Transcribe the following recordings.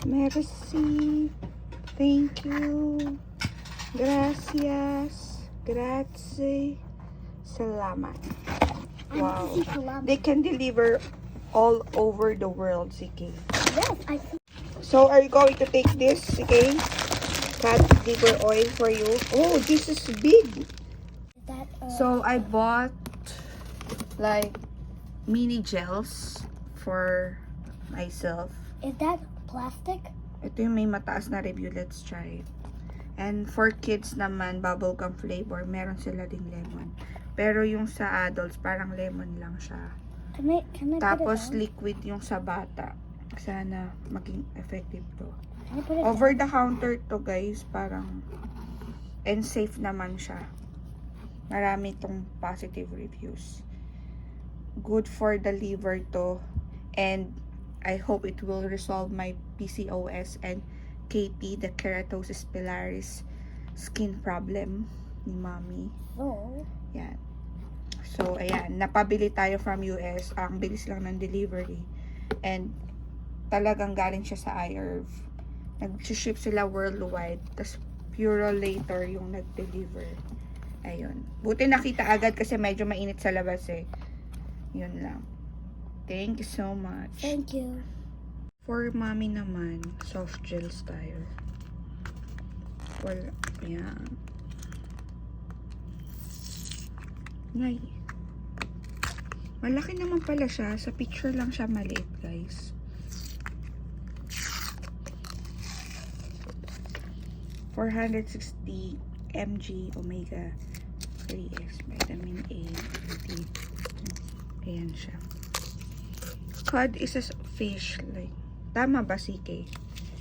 Merci. Thank you. Gracias. Grazie. Salamat. Wow. They can deliver all over the world, CK. Yes, I think So, are you going to take this, CK? Cat liver oil for you. Oh, this is big. that. So, I bought like mini gels for myself. Is that plastic? Ito yung may mataas na review. Let's try it. And for kids naman, bubblegum flavor. Meron sila ding lemon. Pero yung sa adults, parang lemon lang siya. Can I Tapos put it down? liquid yung sa bata. Sana maging effective to. Can I put it Over down? the counter to guys. Parang and safe naman siya. Marami tong positive reviews. Good for the liver to. And I hope it will resolve my PCOS and KP, the keratosis pilaris skin problem ni mommy. Oh. Yan. So, ayan. Napabili tayo from US. Ang bilis lang ng delivery. And, talagang galing siya sa iHerb. Nag-ship sila worldwide. Tapos, Puro later yung nag-deliver. Ayun. Buti nakita agad kasi medyo mainit sa labas eh. Yun lang. Thank you so much. Thank you. For mommy naman, soft gels tayo. Wala. Yan. Ngay. Malaki naman pala siya. Sa picture lang siya maliit, guys. 460 mg omega 3s vitamin A. Ayan siya. Cod is a fish. Like, tama ba, CK?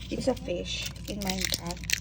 It's a fish in Minecraft.